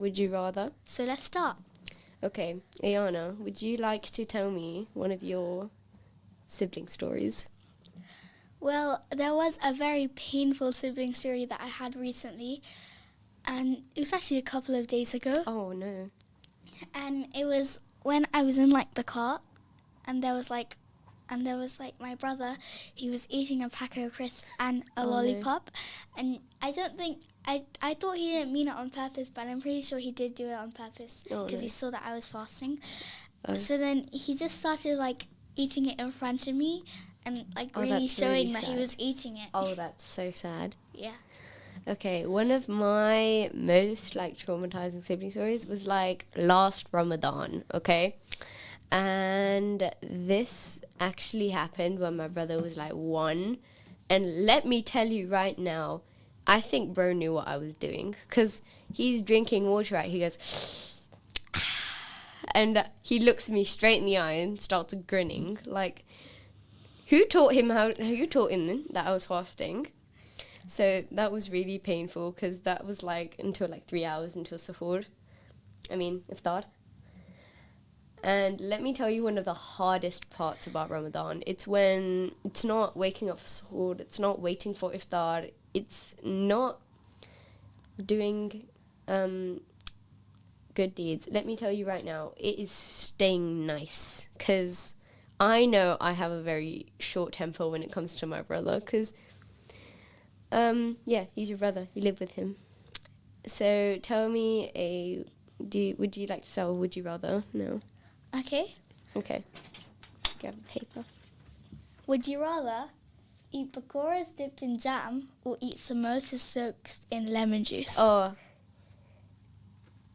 Would you rather? So let's start. Okay, Ayana, would you like to tell me one of your sibling stories? Well, there was a very painful sibling story that I had recently, and it was actually a couple of days ago. Oh no. And it was when I was in like the car, and there was like my brother. He was eating a packet of crisps and a no. lollipop, and I don't think I thought he didn't mean it on purpose, but I'm pretty sure he did do it on purpose Oh, because no. he saw that I was fasting. Oh. So then he just started like eating it in front of me, and like Oh, really that's showing really that he sad. was eating it. Oh, that's so sad. Yeah. Okay, one of my most like traumatizing sibling stories was like last Ramadan, okay? And this actually happened when my brother was like 1. And let me tell you right now, I think bro knew what I was doing because he's drinking water out. He goes, and he looks me straight in the eye and starts grinning. Like, who taught him that I was fasting? So that was really painful because that was like until like 3 hours until suhoor. Iftar. And let me tell you one of the hardest parts about Ramadan. It's when it's not waking up for suhoor, it's not waiting for iftar, it's not doing good deeds. Let me tell you right now, it is staying nice because I know I have a very short temper when it comes to my brother because he's your brother. You live with him. So tell me would you like to start or would you rather? No. Okay. Okay. Grab a paper. Would you rather eat pakoras dipped in jam or eat samosas soaked in lemon juice? Oh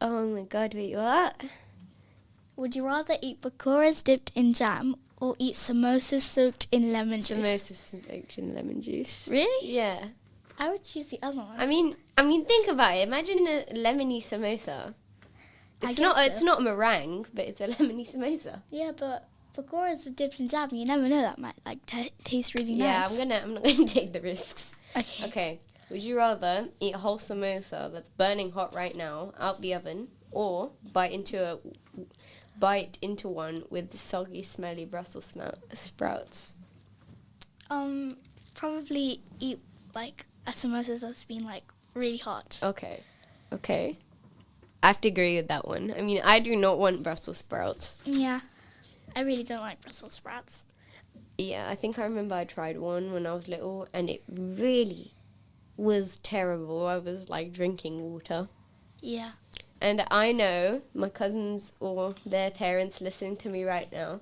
my god, wait, what? Would you rather eat pakoras dipped in jam or eat samosas soaked in lemon juice? Samosas soaked in lemon juice. Really? Yeah. I would choose the other one. I mean, think about it. Imagine a lemony samosa. It's not a meringue, but it's a lemony samosa. Yeah, but pakoras are dipped in jam. You never know, that might like taste really nice. Yeah, I'm not going to take the risks. Okay. Okay. Would you rather eat a whole samosa that's burning hot right now out the oven, or bite into one with soggy, smelly Brussels sprouts? Probably eat like a samosa that's been like really hot. Okay. I have to agree with that one. I mean, I do not want Brussels sprouts. Yeah, I really don't like Brussels sprouts. Yeah, I think I remember I tried one when I was little, and it really was terrible. I was like drinking water. Yeah. And I know my cousins or their parents listening to me right now.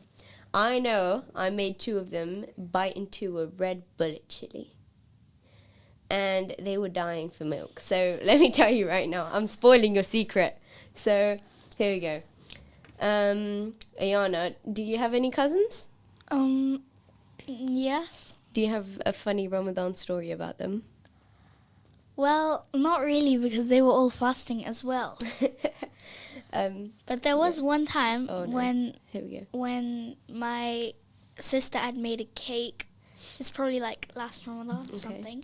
I know I made 2 of them bite into a red bullet chili. And they were dying for milk. So let me tell you right now, I'm spoiling your secret. So here we go. Ayana, do you have any cousins? Yes. Do you have a funny Ramadan story about them? Well, not really, because they were all fasting as well. But there was one time Here we go. when my sister had made a cake. It's probably like last Ramadan or something.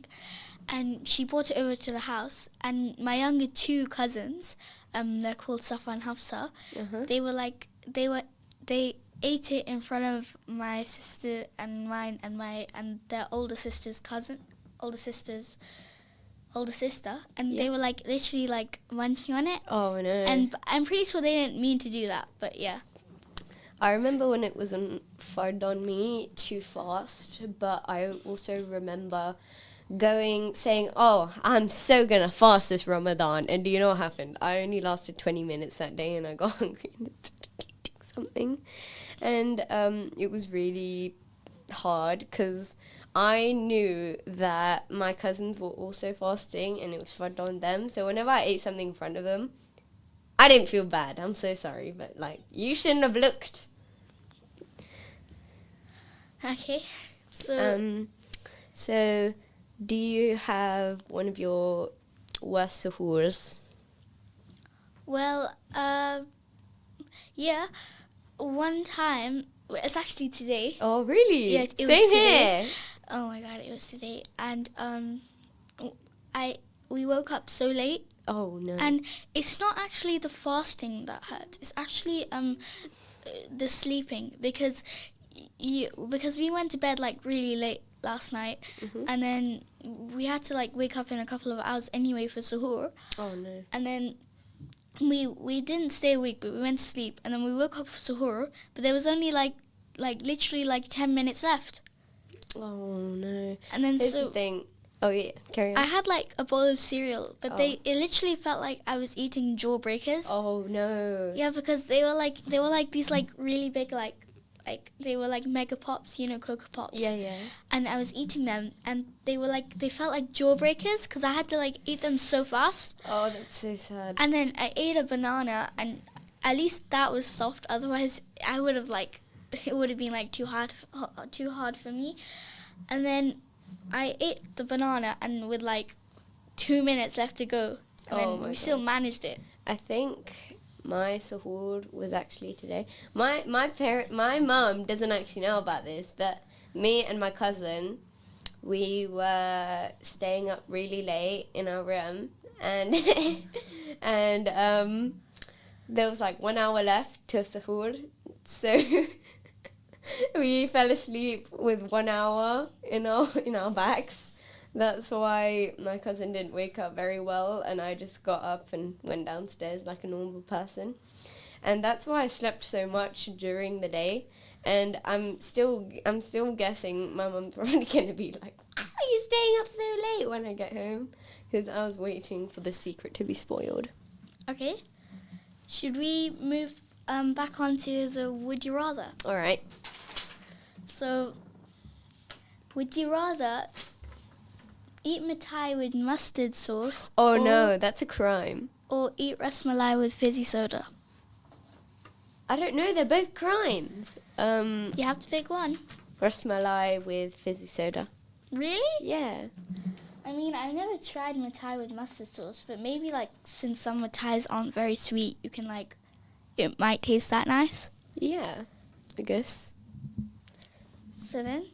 And she brought it over to the house. And my younger 2 cousins, they're called Safa and Hafsa. Uh-huh. They ate it in front of my sister and mine and their older sister, and they were like literally like munching on it. Oh no. And I'm pretty sure they didn't mean to do that, but yeah. I remember when it was hard on me to fast, but I also remember saying, oh, I'm so gonna fast this Ramadan, and do you know what happened? I only lasted 20 minutes that day and I got hungry and started eating something. And it was really hard because I knew that my cousins were also fasting and it was fun on them. So whenever I ate something in front of them, I didn't feel bad. I'm so sorry, but like, you shouldn't have looked. Okay. So do you have one of your worst suhoors? Well, yeah. One time, it's actually today. Oh, really? Yeah, it was Same today. here. Oh my god, it was today. And we woke up so late Oh no. And it's not actually the fasting that hurts. It's actually the sleeping, because because we went to bed like really late last night, and then we had to like wake up in a couple of hours anyway for suhoor. Oh no. And then we didn't stay awake, but we went to sleep, and then we woke up for suhoor, but there was only like literally like 10 minutes left. Oh no. And then Here's the thing. Oh yeah, carry on. I had like a bowl of cereal, but Oh. it literally felt like I was eating Jawbreakers. Oh no. Yeah, because they were like these like really big like they were like Mega Pops, you know, Cocoa Pops. Yeah. And I was eating them, and they felt like Jawbreakers because I had to like eat them so fast. Oh, that's so sad. And then I ate a banana, and at least that was soft. Otherwise, I would have like it would have been like too hard for me. And then I ate the banana, and with like 2 minutes left to go, and Oh then my we still God. managed it. I think my suhoor was actually today. My mum doesn't actually know about this, but me and my cousin, we were staying up really late in our room, and and there was like 1 hour left to suhoor, so we fell asleep with 1 hour in our backs. That's why my cousin didn't wake up very well, and I just got up and went downstairs like a normal person. And that's why I slept so much during the day. And I'm still guessing my mum's probably gonna be like, "Why are you staying up so late?" when I get home, because I was waiting for the secret to be spoiled. Okay. Should we move back onto the Would You Rather? All right. So, would you rather eat mithai with mustard sauce? Oh or, no, that's a crime. Or eat rasmalai with fizzy soda? I don't know. They're both crimes. You have to pick one. Rasmalai with fizzy soda. Really? Yeah. I mean, I've never tried mithai with mustard sauce, but maybe like since some mithais aren't very sweet, you can like, it might taste that nice. Yeah, I guess. So then,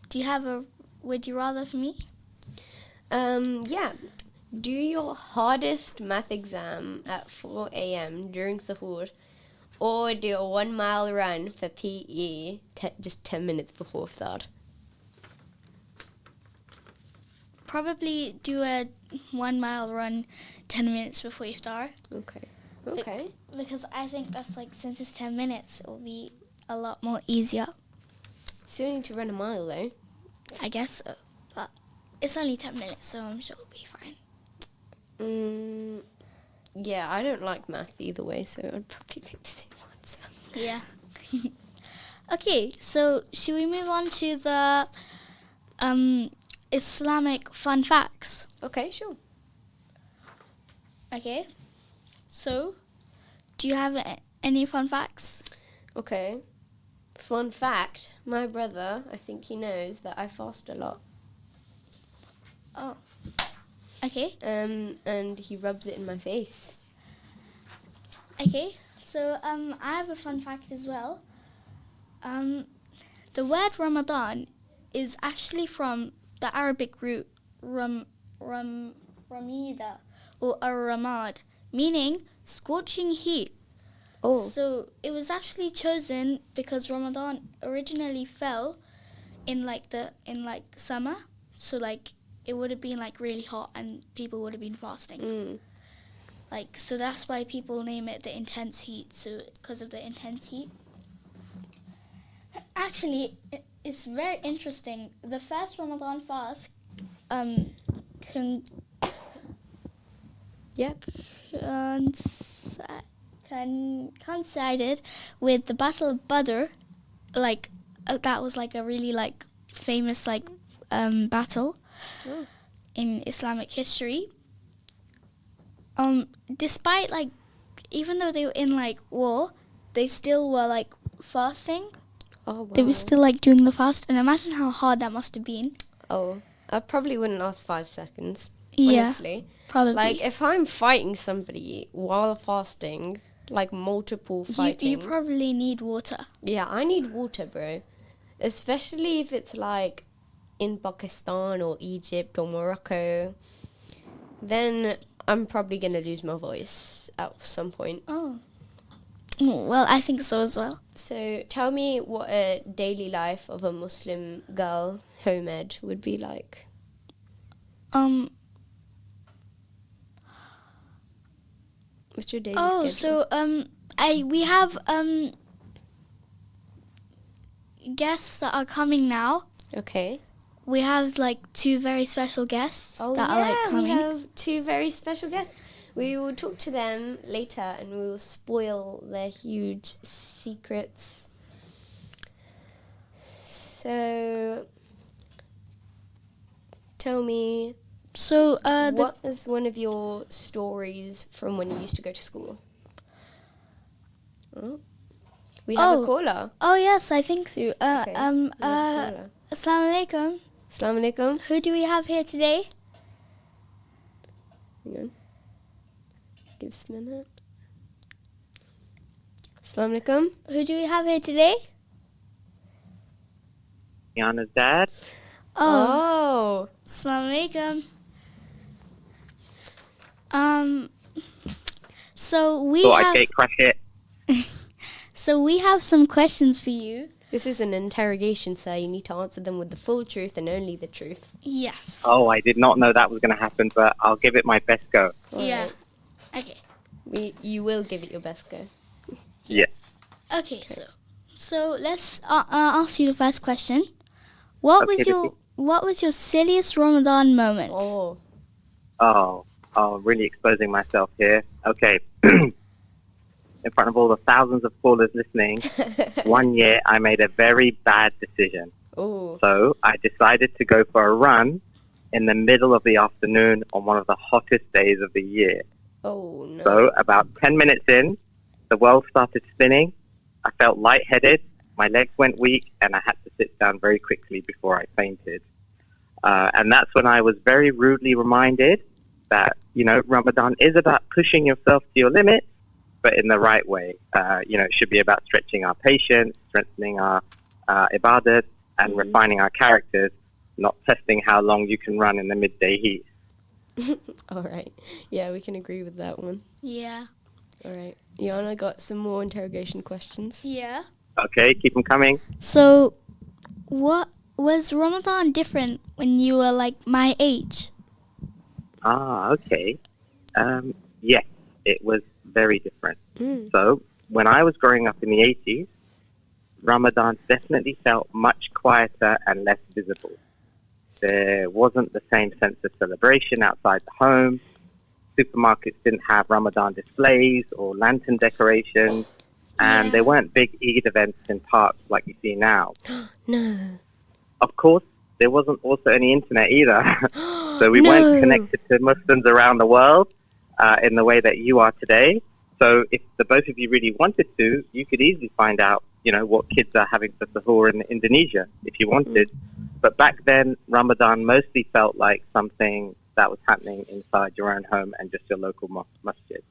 do you have a Would You Rather for me? Yeah. Do your hardest math exam at 4 a.m. during suhoor, or do a 1 mile run for PE just 10 minutes before iftar. Probably do a 1 mile run 10 minutes before iftar. Okay. Because I think that's like, since it's 10 minutes, it will be a lot more easier. Still need to run a mile though. I guess so. But it's only 10 minutes, so I'm sure it'll be fine. Yeah, I don't like math either way, so I'd probably pick the same answer. Yeah. Okay, so should we move on to the Islamic fun facts? Okay, sure. Okay. So, do you have any fun facts? Okay. Fun fact, my brother, I think he knows that I fast a lot. Oh. Okay. And he rubs it in my face. Okay. So, I have a fun fact as well. The word Ramadan is actually from the Arabic root ramida or ar-ramad, meaning scorching heat. Oh. So it was actually chosen because Ramadan originally fell in summer. So like it would have been like really hot and people would have been fasting. So that's why people name it the intense heat. So because of the intense heat. Actually, it's very interesting. The first Ramadan fast coincided with the Battle of Badr. That was like a really like famous battle in Islamic history. Despite even though they were in war, they still were fasting. Oh, wow. They were still doing the fast, and imagine how hard that must have been. Oh, I probably wouldn't last 5 seconds. Yeah, honestly. probably. If I'm fighting somebody while fasting, multiple fighting. You probably need water. Yeah, I need water, bro. Especially if it's in Pakistan or Egypt or Morocco. Then I'm probably going to lose my voice at some point. Oh. Well, I think so as well. So tell me what a daily life of a Muslim girl, home-ed, would be like. What's your daily schedule? So we have guests that are coming now. Okay. We have like 2 very special guests that are like coming. We have 2 very special guests. We will talk to them later and we will spoil their huge secrets. So, tell me, So what is one of your stories from when you used to go to school? Oh. We have a caller. Oh yes, I think so. Okay, we have a caller. Assalamu alaikum. Assalamu alaikum. Who do we have here today? Hang on. Give us a minute. Assalamu alaikum. Who do we have here today? Rihanna's dad. Oh. Assalamu alaikum. So we Thought I'd have gate crash it. so we have some questions for you. This is an interrogation, sir. You need to answer them with the full truth and only the truth. Yes. Oh, I did not know that was going to happen, but I'll give it my best go. Yeah. Alright. Okay. You will give it your best go. Yeah. Okay. So let's ask you the first question. What Okay, was your silliest Ramadan moment? Oh. Oh, really exposing myself here. Okay. In front of all the thousands of callers listening, one year I made a very bad decision. Oh. So I decided to go for a run in the middle of the afternoon on one of the hottest days of the year. Oh, no. So about 10 minutes in, the world started spinning. I felt lightheaded. My legs went weak, and I had to sit down very quickly before I fainted. And that's when I was very rudely reminded that, Ramadan is about pushing yourself to your limits, but in the right way. It should be about stretching our patience, strengthening our ibadat, and refining our characters, not testing how long you can run in the midday heat. All right. Yeah, we can agree with that one. Yeah. All right. Iana got some more interrogation questions. Yeah. Okay, keep them coming. So, what was Ramadan different when you were like my age? Okay. Yes, it was very different. Mm. So, when I was growing up in the 80s, Ramadan definitely felt much quieter and less visible. There wasn't the same sense of celebration outside the home. Supermarkets didn't have Ramadan displays or lantern decorations, and Yeah. there weren't big Eid events in parks like you see now. No. Of course, there wasn't also any internet either, so we No. weren't connected to Muslims around the world in the way that you are today. So if the both of you really wanted to, you could easily find out, what kids are having for sahur in Indonesia if you wanted. But back then, Ramadan mostly felt like something that was happening inside your own home and just your local masjid.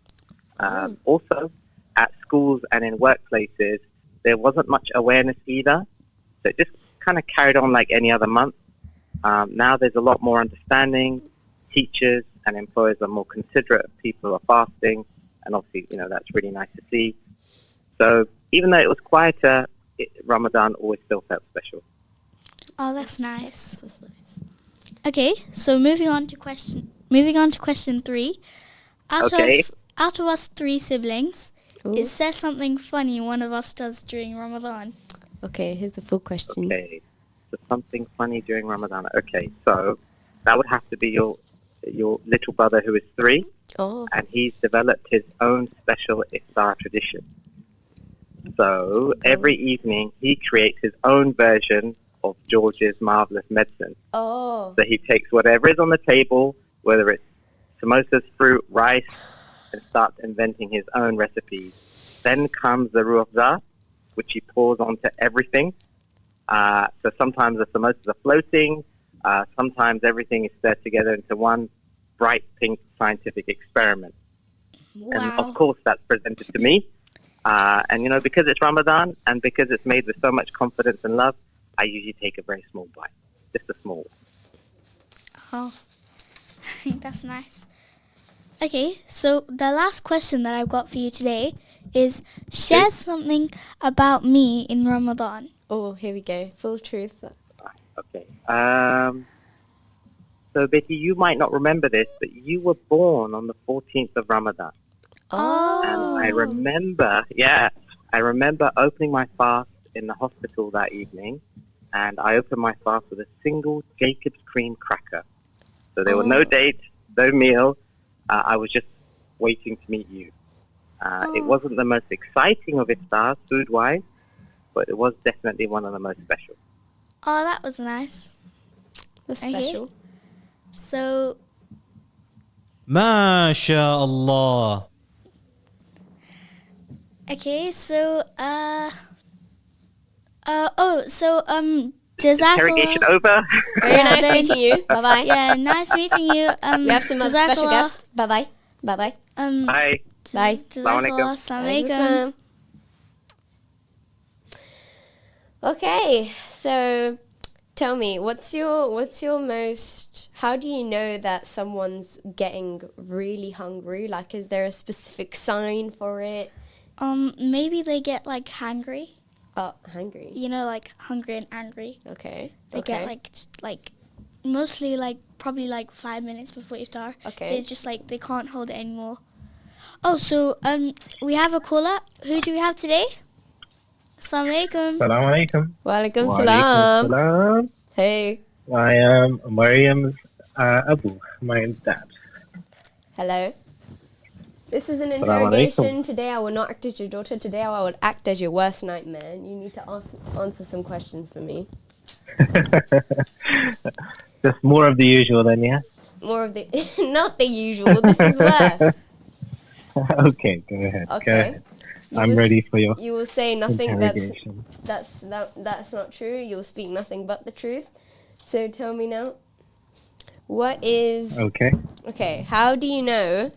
Also, at schools and in workplaces, there wasn't much awareness either. So it just kind of carried on like any other month. Now there's a lot more understanding. Teachers and employers are more considerate of people who are fasting. And obviously, that's really nice to see. So even though it was quieter, Ramadan always still felt special. Oh, that's nice. That's nice. Okay, so moving on to question 3. Okay. Out of us 3 siblings, Ooh. is there something funny one of us does during Ramadan? Okay, here's the full question. Okay, so something funny during Ramadan. Okay, so that would have to be your little brother who is 3, Oh. and he's developed his own special iftar tradition. So every evening he creates his own version of George's marvelous medicine. Oh. So he takes whatever is on the table, whether it's samosas, fruit, rice, and starts inventing his own recipes. Then comes the ruh afza, which he pours onto everything. So sometimes the samosas are floating. Sometimes everything is stirred together into one bright pink scientific experiment. And of Wow. course, that's presented to me. And because it's Ramadan and because it's made with so much confidence and love, I usually take a very small bite, just a small one. Oh, that's nice. Okay, so the last question that I've got for you today is share something about me in Ramadan. Oh, here we go. Full truth. Okay. So, Betty, you might not remember this, but you were born on the 14th of Ramadan. Oh. And I remember opening my fast in the hospital that evening, and I opened my fast with a single Jacob's cream cracker. So there were no dates, no meal. I was just waiting to meet you. It wasn't the most exciting of iftars, food-wise, but it was definitely one of the most special. Oh, that was nice. That's Okay. special. So, ما شاء الله. okay, so, Interrogation Jazakallah. over? Very Yeah, nice thanks. meeting you. Bye-bye. Yeah, nice meeting you. We have some other special Jazakallah. guests. Bye-bye. Bye-bye. Bye. Bye. Jazakallah. Assalamu alaikum. Alaikum. Okay, so tell me, what's your most, how do you know that someone's getting really hungry? Like, is there a specific sign for it? Maybe they get like hangry. Oh, hungry. You know, like hungry and angry. Okay. They okay. get like mostly like probably like 5 minutes before iftar. Okay. It's just like they can't hold it anymore. Oh, so we have a caller. Who do we have today? Assalamu alaikum. Assalamu alaikum. Walaikum Wa salam. alaikum salam. Hey. I am Mariam's Abu, my dad. Hello. This is an Assalamu interrogation. Today I will not act as your daughter. Today I will act as your worst nightmare. You need to answer some questions for me. Just more of the usual then, yeah? More of the, not the usual. This is worse. Okay, go ahead. Go Okay. ahead. You I'm will- ready for your You will say nothing interrogation. that's not true. You'll speak nothing but the truth. So tell me now, what is Okay. okay? How do you know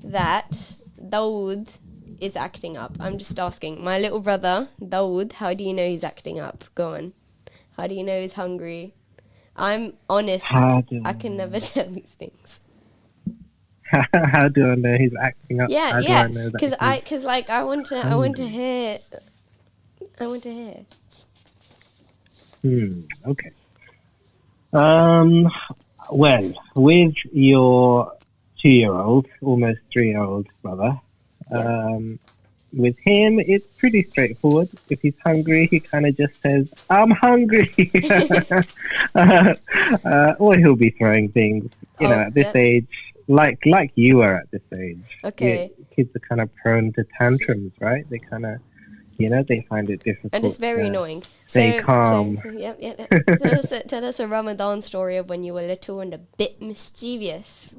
that Dawood is acting up? I'm just asking. My little brother Dawood. How do you know he's acting up? Go on. How do you know he's hungry? I'm honest. How do I can never tell these things. How do I know he's acting up? Yeah, How do yeah. I know that Because he's I want to hear. Okay. Well, with your 2-year-old, almost 3-year-old brother, with him, it's pretty straightforward. If he's hungry, he kind of just says, "I'm hungry," or he'll be throwing things. You know, at this yeah. age, like you are at this age. Okay. Kids are kind of prone to tantrums, right? They kind of, they find it difficult. And it's very annoying. stay calm. Yep. Tell us a Ramadan story of when you were little and a bit mischievous.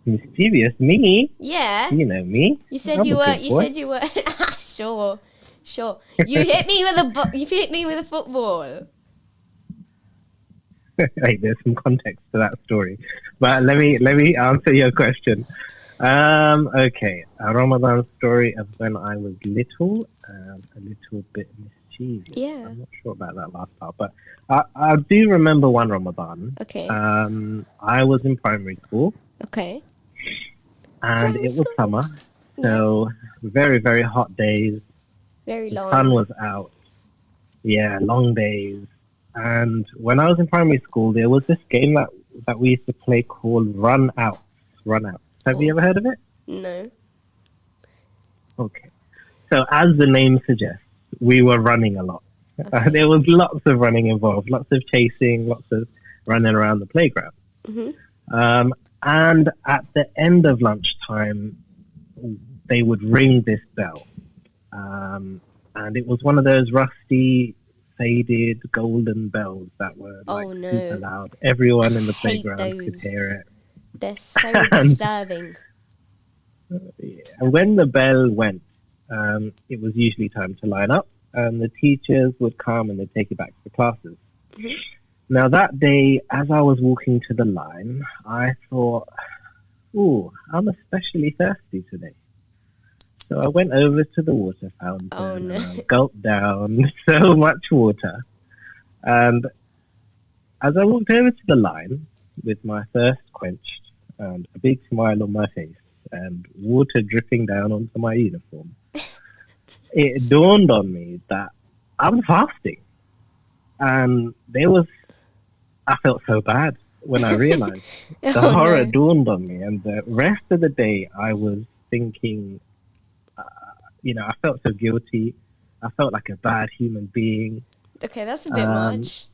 Mischievous, me? Yeah. You know me. You said I'm you a were. good You boy. said you were. Sure. You hit me with a. You hit me with a football. Right, there's some context to that story, but let me answer your question. Okay, a Ramadan story of when I was little, a little bit mischievous. Yeah. I'm not sure about that last part, but I do remember one Ramadan. Okay. I was in primary school, Okay. and Primary it was school? summer, so very, very hot days. Very The long. sun was out. Yeah, long days. And when I was in primary school, there was this game that we used to play called Run Out. Run Out. Have you ever heard of it? No. Okay. So as the name suggests, we were running a lot. Okay. There was lots of running involved, lots of chasing, lots of running around the playground. Mhm. And at the end of lunchtime, they would ring this bell. And it was one of those rusty, faded, golden bells that were like Oh, no. super loud. Everyone in the Hate playground could those. hear it. They're so disturbing. Yeah. And when the bell went, it was usually time to line up, and the teachers would come and they'd take you back to the classes. Mhm. Now that day, as I was walking to the line, I thought, "Ooh, I'm especially thirsty today." So I went over to the water fountain, Oh, no. and I gulped down so much water. And as I walked over to the line with my thirst quenched, and a big smile on my face and water dripping down onto my uniform, it dawned on me that I'm fasting. And I felt so bad when I realized. The Oh, horror no. dawned on me, and the rest of the day I was thinking, I felt so guilty. I felt like a bad human being. Okay, that's a bit Um, much.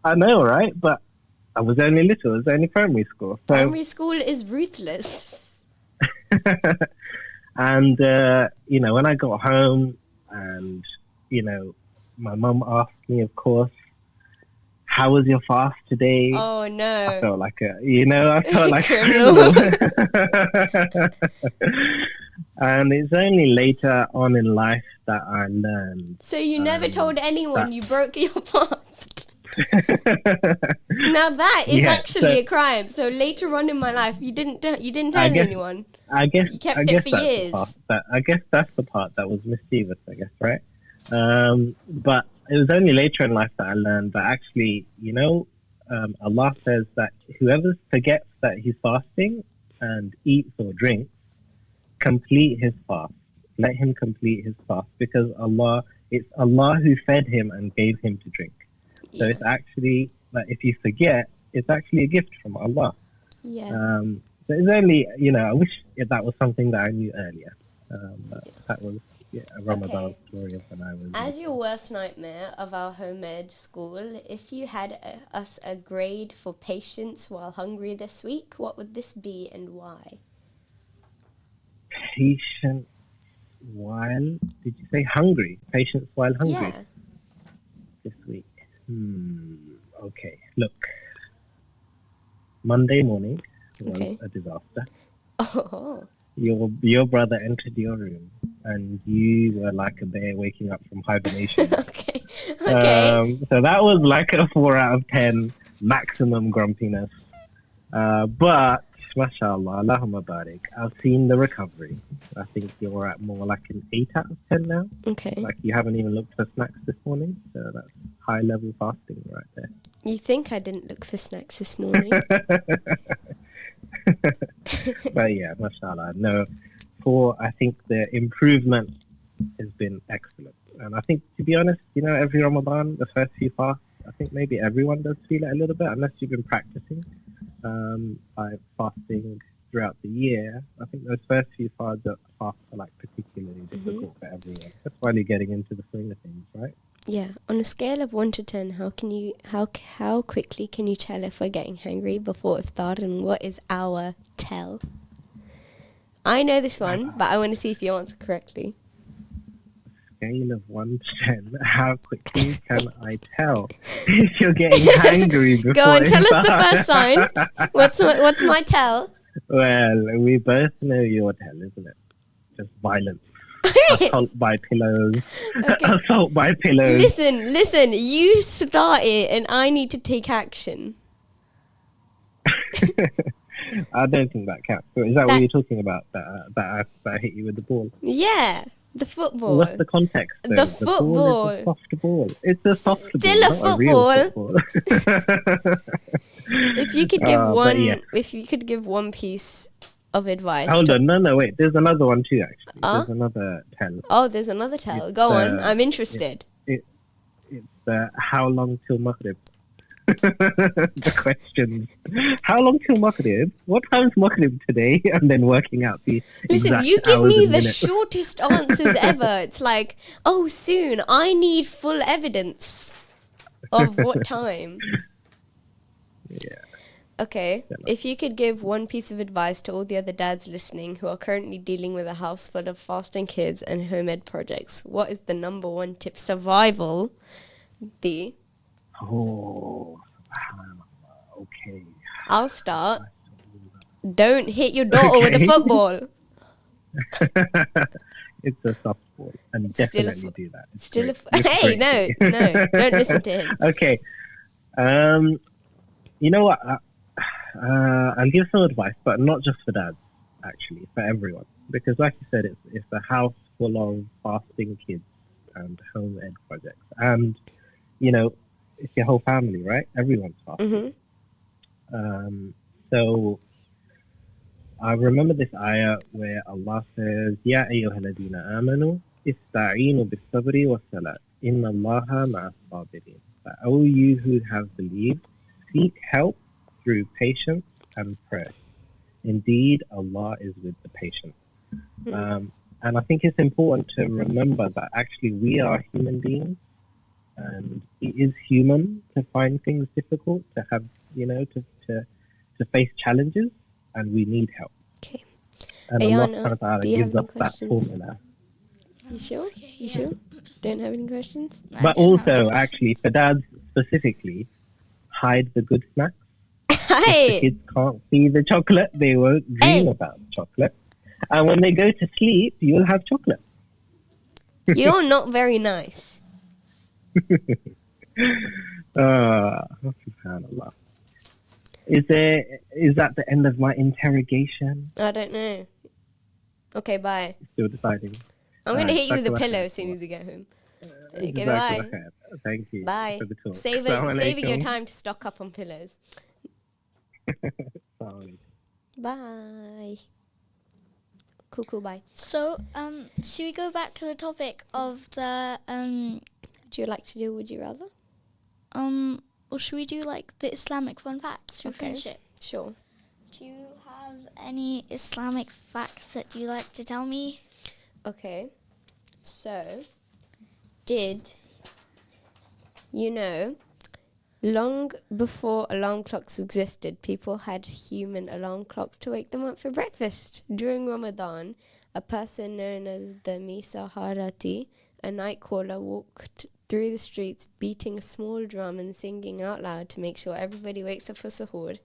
I know, right? But I was only little. It was only primary school. So, Primary school is ruthless. and when I got home, and my mum asked me, of course, how was your fast today? Oh I no. felt like I felt like a Criminal. criminal. And it's only later on in life that I learned. So you never told anyone that- you broke your fast. Now that is Yeah, actually so- a crime. So later on in my life, you didn't tell I guess- anyone. I guess You kept I it guess for that's years. the part I guess that's the part that was mischievous. I guess, right? But it was only later in life that I learned that actually, Allah says that whoever forgets that he's fasting and eats or drinks, complete his fast. Let him complete his fast, because it's Allah who fed him and gave him to drink. So Yeah. it's actually that if you forget, it's actually a gift from Allah. Yeah. So it's only, I wish that was something that I knew earlier. But that was a Ramadan Okay. story of when I was. As your worst nightmare of our home ed school, if you had us a grade for patience while hungry this week, what would this be and why? Patience while, did you say hungry? Patience while hungry Yeah. this week. Okay, look. Monday morning was Okay. a disaster. Oh. Your brother entered your room, and you were like a bear waking up from hibernation. Okay. Okay. So that was like a 4 out of 10 maximum grumpiness. But, mashallah, Allahumma barik, I've seen the recovery. I think you're at more like an 8 out of 10 now. Okay. Like you haven't even looked for snacks this morning. So that's high level fasting right there. You think I didn't look for snacks this morning? But yeah, mashallah. No, I think the improvement has been excellent. And I think, to be honest, every Ramadan, the first few fasts, I think maybe everyone does feel it a little bit, unless you've been practicing by fasting throughout the year. I think those first few fasts are like particularly difficult for everyone. That's why you're getting into the swing of things, right? Yeah. On a scale of 1 to 10, how quickly can you tell if we're getting hungry before iftar, and what is our tell? I know this one, but I want to see if you answer correctly. Scale of 1 to 10, how quickly can I tell if you're getting hangry before Go on, tell us the Iftar? first sign. What's my tell? Well, we both know your tell, isn't it? Just violence. Assault by pillows. Okay. Assault by pillows. Listen, you start it and I need to take action. I don't think that counts. So is that what you're talking about? That I hit you with the ball? Yeah, the football. What's the context? Then? The ball is a football. soft ball. It's a soft Still ball, a not a real football. football. If you could give But yeah. if you could give one piece of advice. Hold on, no, wait. There's another one too, actually. Huh? There's another tell. Oh, there's another tell. It's, Go on, uh, I'm interested. It's how long till Maghrib? The questions. How long till Maghrib? What time's Maghrib today? And then working out the Listen, exact you give hours me and the minutes. shortest answers ever. It's like, oh, soon. I need full evidence of what time. Yeah. Okay, if you could give one piece of advice to all the other dads listening who are currently dealing with a house full of fasting kids and home ed projects, what is the number one tip? Survival. B. Oh, subhanallah. Okay. I'll start. Don't hit your daughter with a Okay. football. It's a softball, and Still a definitely do that. It's Still great. a It's hey, great. no, don't listen to him. Okay. You know what? I'll give some advice, but not just for dads, actually, for everyone. Because like you said, it's a house full of fasting kids and home ed projects. And, it's your whole family, right? Everyone's fasting. Hmm. So I remember this ayah where Allah says, Ya ayyuhalladhina amanu, ista'inu bis-sabri was-salat, inna Allaha ma'as-sabirin. That, O you who have believed, seek help through patience and prayer. Indeed, Allah is with the patient. And I think it's important to remember that actually we are human beings, and it is human to find things difficult, to have, to face challenges, and we need help. Okay. And Allah Ayana, subhanahu wa ta'ala do you have gives us any that questions? formula. You sure? Okay, You yeah. sure? Don't have any questions? I But don't have also, any actually, for dads specifically, hide the good snacks. If the Hey! kids can't see the chocolate, they won't dream Hey. about chocolate. And when they go to sleep, you'll have chocolate. You're not very nice. Subhanallah. Is that the end of my interrogation? I don't know. Okay, bye. Still deciding. I'm going to hit you with a Jazakallah pillow khair. as soon as we get home. Okay, Jazakallah bye. khair. Thank you. Bye. For the talk. Saving your Assalamu time to stock up on pillows. alaikum. Bye. Cool, bye. So, should we go back to the topic of the Would you like to do Would You Rather? or should we do like the Islamic fun facts? Should we Okay. finish it? Sure. Do you have any Islamic facts that you like to tell me? Okay. So, did you know, long before alarm clocks existed, people had human alarm clocks to wake them up for breakfast. During Ramadan, a person known as the Misaharati, a night caller, walked through the streets beating a small drum and singing out loud to make sure everybody wakes up for suhoor.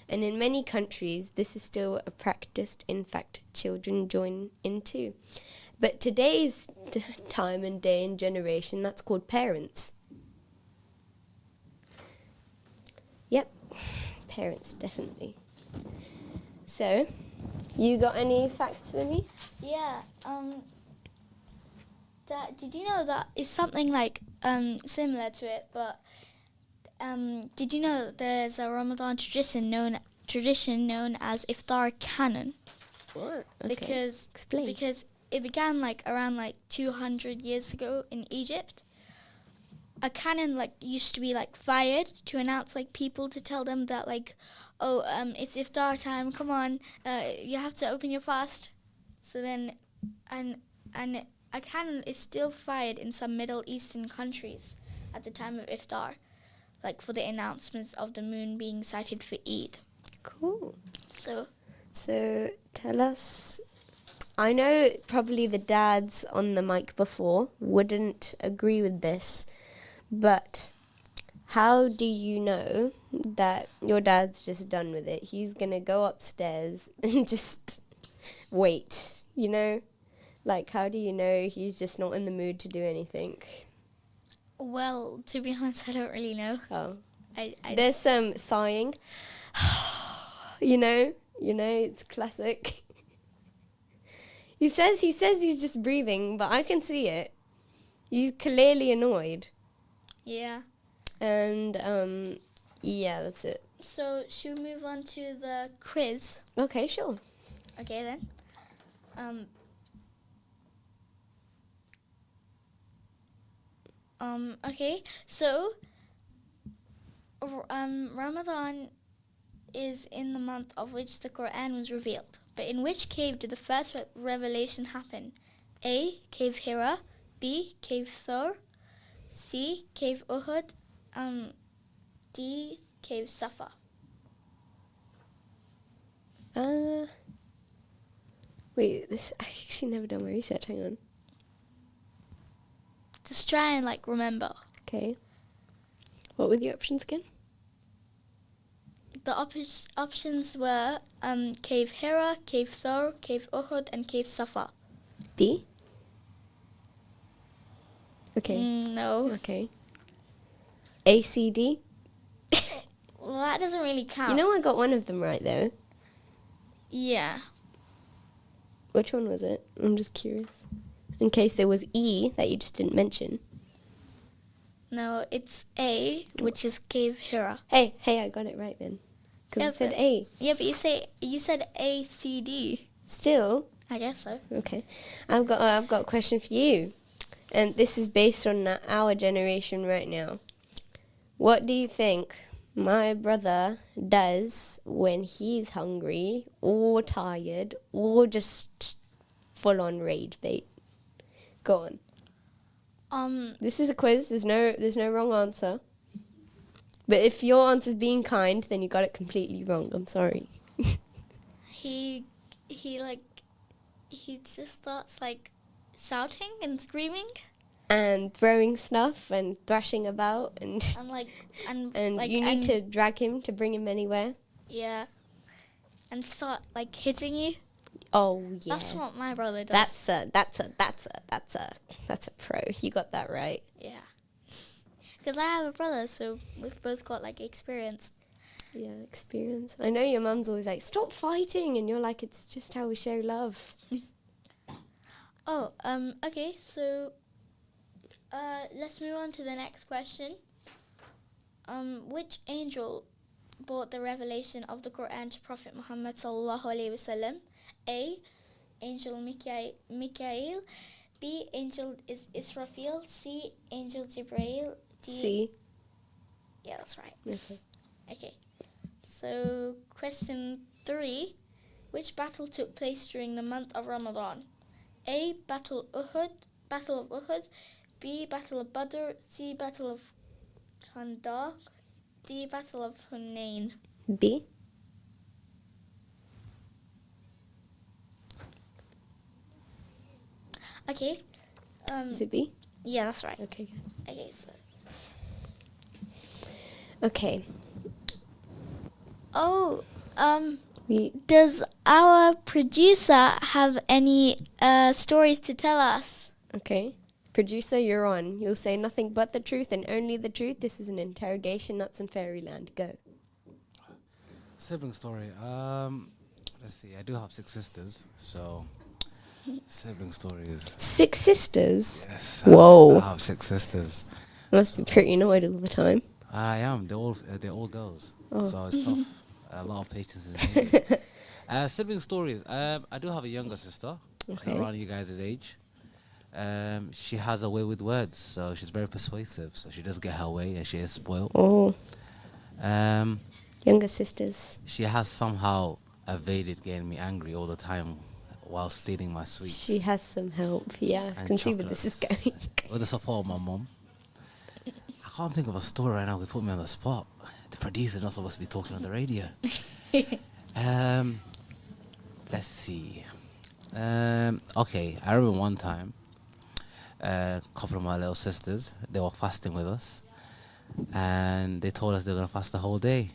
And in many countries, this is still a practice. In fact, children join in too. But today's time and day and generation, that's called parents. Yep, parents, definitely. So, you got any facts for me? Yeah. Did you know that it's something like similar to it? But did you know there's a Ramadan tradition known as Iftar Canon? What? Because Explain. because it began like around like 200 years ago in Egypt. A cannon like used to be like fired to announce like people to tell them that like, oh, it's iftar time. Come on, you have to open your fast. So then, and a cannon is still fired in some Middle Eastern countries at the time of iftar, like for the announcements of the moon being sighted for Eid. Cool. So Tell us, I know probably the dads on the mic before wouldn't agree with this, but how do you know that your dad's just done with it? He's going to go upstairs and just wait, you know? Like, how do you know he's just not in the mood to do anything? well, to be honest, I don't really know. Oh. I There's some sighing. you know, it's classic. He says he's just breathing, but I can see it. He's clearly annoyed. yeah. And yeah, that's it. So should we move on to the quiz? Okay, sure. Okay then. Okay. So Ramadan is in the month of which the Quran was revealed. But in which cave did the first revelation happen? A. Cave Hira. B. Cave Thor. C. Cave Uhud. D. Cave Safa. Wait, this I actually never done my research. Hang on. Just try and like remember. Okay. What were the options again? The options were Cave Hira, Cave Thor, Cave Uhud, and Cave Safa. D. Okay. No. Okay. A, C, D. Well, that doesn't really count. You know, I got one of them right though. Yeah. Which one was it? I'm just curious. In case there was E that you just didn't mention. No, it's A, which is Cave Hira. Hey, I got it right then. Because Yeah, I said but- A. Yeah, but you said A, C, D. Still, I guess so. okay. I've got a question for you, and this is based on our generation right now. What do you think my brother does when he's hungry or tired or just full on rage bait? Go on. This is a quiz. There's no wrong answer. But if your answer's being kind, then you got it completely wrong. I'm sorry. He just starts like shouting and screaming And throwing stuff and thrashing about and and you need to drag him to bring him anywhere. yeah, and start like hitting you. Oh yeah. That's what my brother does. That's a pro. You got that right. Yeah. Because I have a brother, so we've both got like experience. Yeah, experience. I know your mum's always like, stop fighting, and you're like, it's just how we show love. Oh, okay, so let's move on to the next question. Which angel brought the revelation of the Quran to Prophet Muhammad sallallahu alaihi wasallam? A. Angel Mikael. B. Angel Israfil. C. Angel Jibreel. D. See? Yeah, that's right. Okay. Okay. So, question 3. Which battle took place during the month of Ramadan? A. Battle of Uhud. B. Battle of Badr. C. Battle of Khandaq. D. Battle of Hunain. B? Okay. Is it B? Yeah, that's right. Okay. Okay, so. Okay. Oh, We does our producer have any stories to tell us? Okay. Producer, you're on. You'll say nothing but the truth and only the truth. This is an interrogation, not some fairyland. Go. Sibling story. Let's see. I do have 6 sisters, so sibling stories. 6 sisters? Yes. Whoa. I have 6 sisters. Must be pretty annoyed all the time. I am. They're all girls, Oh. so it's tough. A lot of patience is needed. Sibling stories. I do have a younger sister, Okay. around you guys' age. She has a way with words, so she's very persuasive. So she does get her way, and she is spoiled. Oh, Um, younger sisters. she has somehow evaded getting me angry all the time while stealing my sweets. She has some help. Yeah, I And can see where this is chocolates. going. With the support of my mom. I can't think of a story right now. They put me on the spot. The producer's not supposed to be talking on the radio. Let's see. Okay, I remember one time, a couple of my little sisters, they were fasting with us, and they told us they were going to fast the whole day.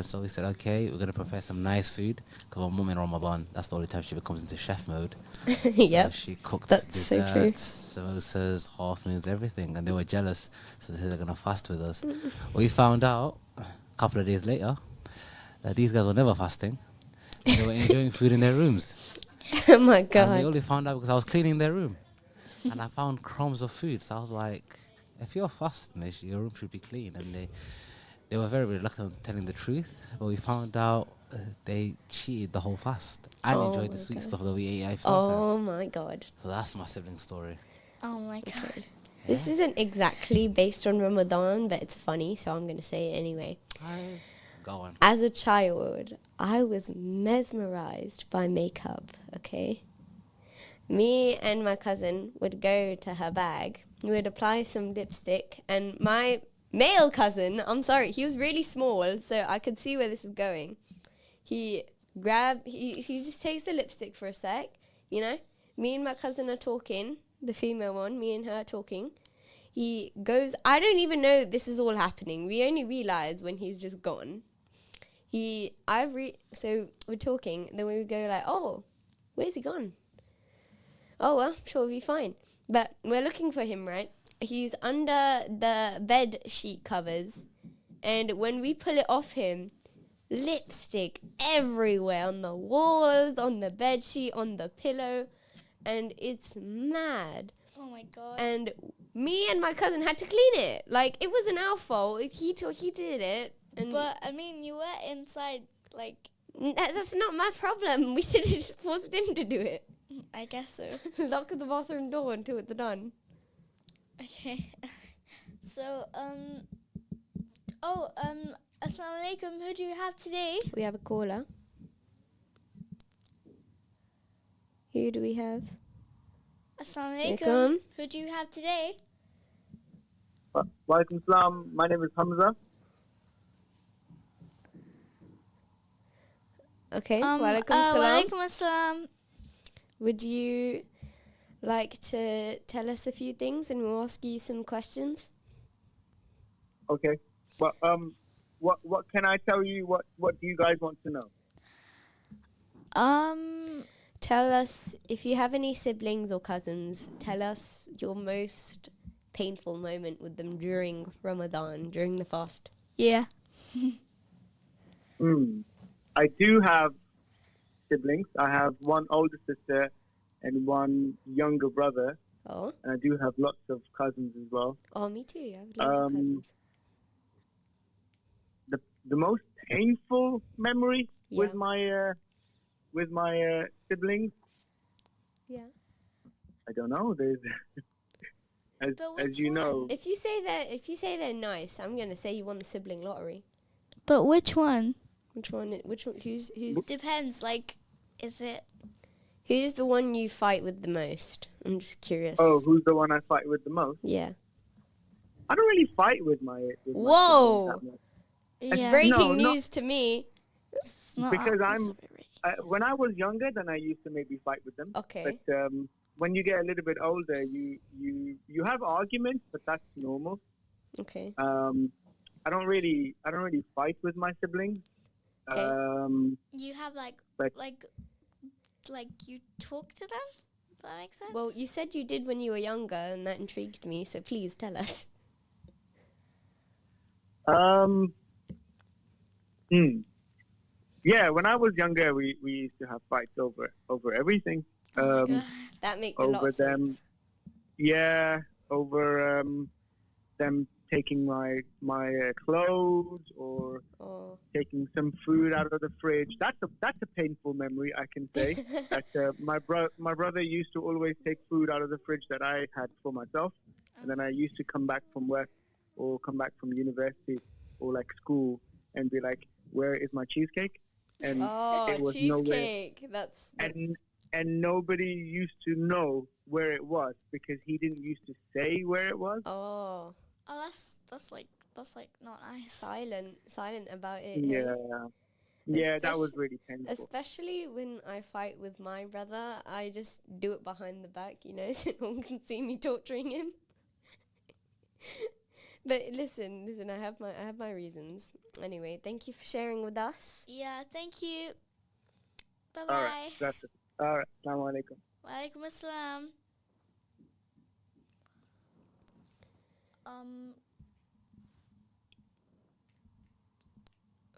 So we said, okay, we're going to prepare some nice food, because my mum in Ramadan, that's the only time she becomes into chef mode. Yep. So she cooked That's so true. desserts, samosas, half moons, everything, and they were jealous, so they said they're going to fast with us. We found out, a couple of days later, that these guys were never fasting. They were enjoying food in their rooms. Oh my And we god. only found out because I was cleaning their room. And I found crumbs of food. So I was like, if you're fasting, your room should be clean. And they were very reluctant on telling the truth. But we found out they cheated the whole fast and Oh enjoyed the my sweet God. stuff that we ate after. Oh my god. So that's my sibling story. Oh my god. This isn't exactly based on Ramadan, but it's funny, so I'm going to say it anyway. Go on. As a child, I was mesmerized by makeup, okay? Me and my cousin would go to her bag. We would apply some lipstick, and my male cousin, I'm sorry, he was really small, so I could see where this is going. He just takes the lipstick for a sec, you know? Me and my cousin are talking, the female one, me and her are talking. He goes, I don't even know this is all happening. We only realize when he's just gone. So we're talking, then we would go like, oh, where's he gone? Oh, well, sure, we'll be fine. But we're looking for him, right? He's under the bed sheet covers. And when we pull it off him, lipstick everywhere on the walls, on the bed sheet, on the pillow. And it's mad. Oh my god. And me and my cousin had to clean it. Like, it wasn't our fault. He did it. And But I mean, you were inside, like, that's not my problem. We should have just forced him to do it. I guess so. Lock the bathroom door until it's done. Okay. So, assalamu alaikum. Who do you have today? We have a caller. Who do we have? Assalamu alaikum. Alaikum. Who do you have today? Walaikum salam. My name is Hamza. Okay. Walaikum salam. Walaikum assalam. Would you like to tell us a few things and we'll ask you some questions? Okay. Well, what can I tell you? What do you guys want to know? Tell us, if you have any siblings or cousins, tell us your most painful moment with them during Ramadan, during the fast. Yeah. I do have siblings. I have one older sister and one younger brother, Oh, and I do have lots of cousins as well. me too. I have lots of cousins. The most painful memory Yeah. with my siblings, Yeah. I don't know. There's But as which you know, If you say they're nice, I'm gonna say you won the sibling lottery. But which one? Which one? Who's Depends. Like, is it? who's the one you fight with the most? I'm just curious. oh, who's the one I fight with the most? Yeah. I don't really fight with my Whoa! siblings that much. Yeah. Breaking No, news to me. It's not because it's I'm- very when I was younger, then I used to maybe fight with them. Okay. But when you get a little bit older, you have arguments, but that's normal. Okay. I don't really fight with my siblings. Okay. You have But- like you talk to them. Does that make sense? Well, you said you did when you were younger, and that intrigued me. So please tell us. Yeah, when I was younger, we used to have fights over everything. That makes a lot over of them. sense. Yeah, over them taking my clothes or Oh. taking some food out of the fridge. That's a painful memory, I can say. That my brother used to always take food out of the fridge that I had for myself, and then I used to come back from work or come back from university or like school and be like, "Where is my cheesecake?" And Oh, it was nowhere. cheesecake. That's And nobody used to know where it was because he didn't used to say where it was. oh, that's like not nice. silent about it. Yeah. Hey? Yeah, that was really painful. Especially when I fight with my brother, I just do it behind the back, so no one can see me torturing him. But listen, I have my reasons. Anyway, thank you for sharing with us. Yeah. Thank you. Bye All bye. right, that's it. All right, Assalamu alaikum. Walaikum assalam.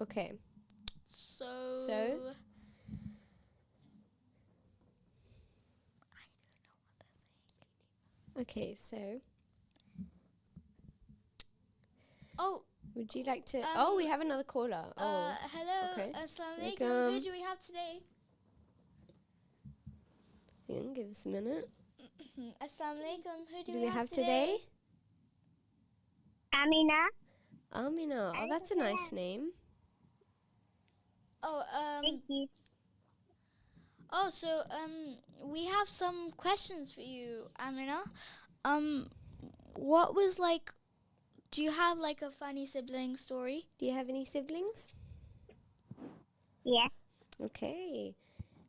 Okay. So. Okay, so Oh. would you like to we have another caller. Hello. okay. Assalamu alaikum. Alaikum. Who do we have today? Hang on, give us a minute. Assalamu alaikum. Who do Do we we have today? Amina. Amina. Oh, that's a nice name. Oh, Thank you. so we have some questions for you, Amina. What was like? Do you have like a funny sibling story? Do you have any siblings? Yes. Okay.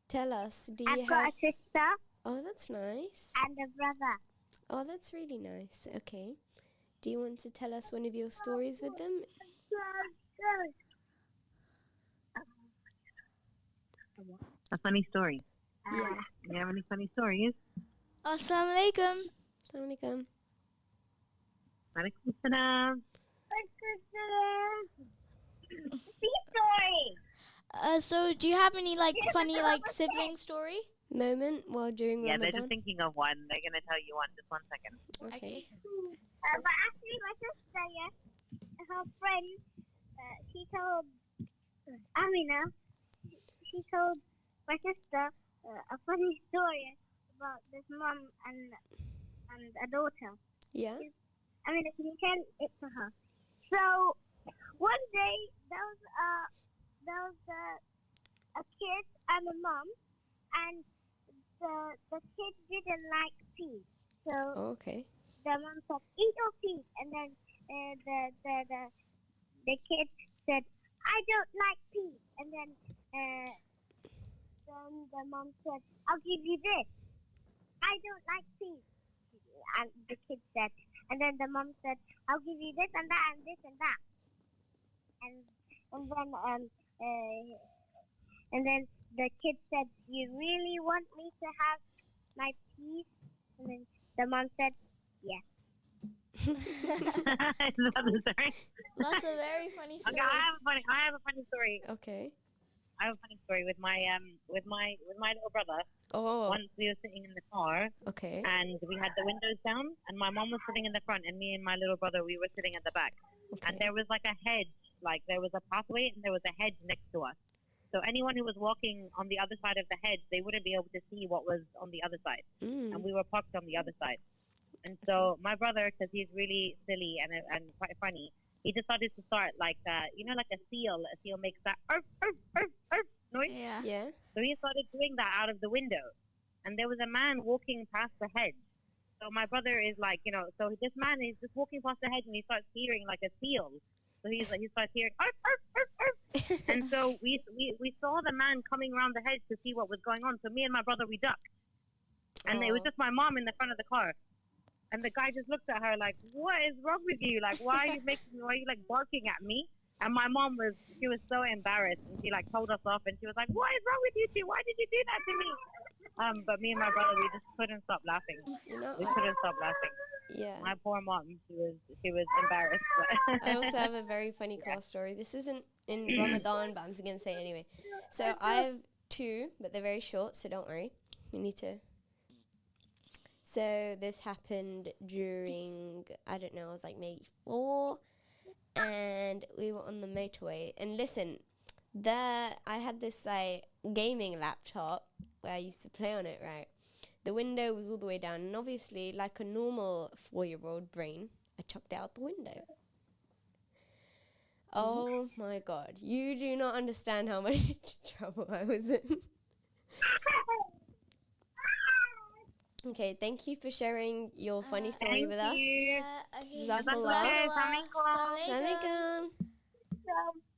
Tell us. Do I've you got have? a sister Oh, that's nice. and a brother. Oh, that's really nice. Okay. Do you want to tell us one of your stories with them? A funny story. Yeah. You have any funny stories? Assalamu alaikum. Assalamualaikum. Alaikum salam. Story. So do you have any like funny like sibling story? Moment while during Yeah, they're Ramadan. just thinking of one. They're going to tell you one. Just 1 second. Okay. But actually, my sister, her friend, she told Amina, she told my sister a funny story about this mom and a daughter. Yeah. Amina, can you tell it to her? So one day there was a kid and a mom, and the kid didn't like peas. So Okay. the mom said, "Eat your peas," and then the kid said, "I don't like peas," and then the mom said, "I'll give you this." "I don't like peas," and the kid said, and then the mom said, "I'll give you this and that and this and that," and then the kid said, "You really want me to have my peas?" And then the mom said, "Yes." Is that the story? That's a very funny story. Okay, I have a funny story. Okay. I have a funny story with my little brother. Oh. Once we were sitting in the car Okay. and we had the windows down, and my mom was sitting in the front, and me and my little brother, we were sitting at the back. Okay. And there was like a hedge, like there was a pathway, and there was a hedge next to us. So anyone who was walking on the other side of the hedge, they wouldn't be able to see what was on the other side. Mm. And we were parked on the other side. And so my brother, because he's really silly and quite funny, he decided to start like like a seal. A seal makes that arf, arf, arf, arf noise. Yeah. Yeah. So he started doing that out of the window. And there was a man walking past the hedge. So my brother is like, so this man is just walking past the hedge, and he starts hearing like a seal. So he starts hearing arf, arf, arf, arf. And so we saw the man coming around the hedge to see what was going on. So me and my brother, we ducked. And it was Aw. just my mom in the front of the car. And the guy just looked at her like, "What is wrong with you? Like, why are you like barking at me?" And my mom was so embarrassed, and she like told us off, and she was like, "What is wrong with you two? Why did you do that to me?" But me and my brother, we just couldn't stop laughing. You know, We couldn't stop laughing. yeah. My poor mom, she was embarrassed. I also have a very funny car story. This isn't in Ramadan, but I'm just going to say it anyway. So I have two, but they're very short, so don't worry. We need to... So this happened during, I don't know, I was like maybe 4, and we were on the motorway. And listen, I had this like gaming laptop where I used to play on it, right? The window was all the way down, and obviously, like a normal 4-year-old brain, I chucked it out the window. Oh my God, you do not understand how much trouble I was in. Okay, thank you for sharing your funny story Thank with us. you. Yeah, okay. Jazakallah. Assalamualaikum.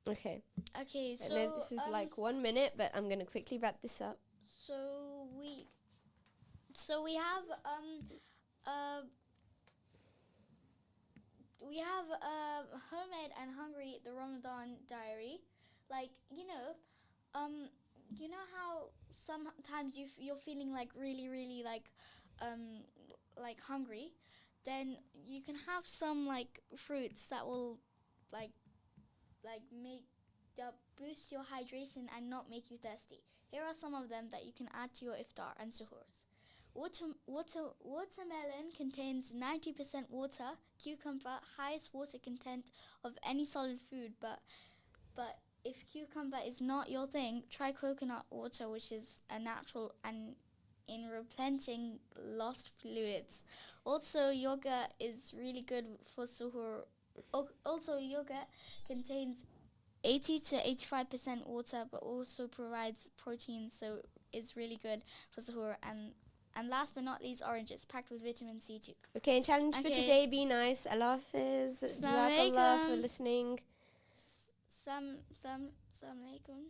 Okay, Okay, and so then this is like 1 minute, but I'm gonna quickly wrap this up. So we have Homemade and Hungry, the Ramadan diary. Like you know how sometimes you're feeling like really like hungry, then you can have some like fruits that will like make boost your hydration and not make you thirsty. Here are some of them that you can add to your iftar and suhoors. Watermelon contains 90% water. Cucumber, highest water content of any solid food, but if cucumber is not your thing, try coconut water, which is a natural and in replenishing lost fluids. Also, yogurt is really good for suhoor. Also, yogurt contains 80 to 85% water, but also provides protein, so it's really good for suhoor. And last but not least, oranges, packed with vitamin C too. Okay, challenge for Okay. today, be nice. Allah Hafiz. Assalamu Jazakallah for alaikum. listening. Assalamu alaikum.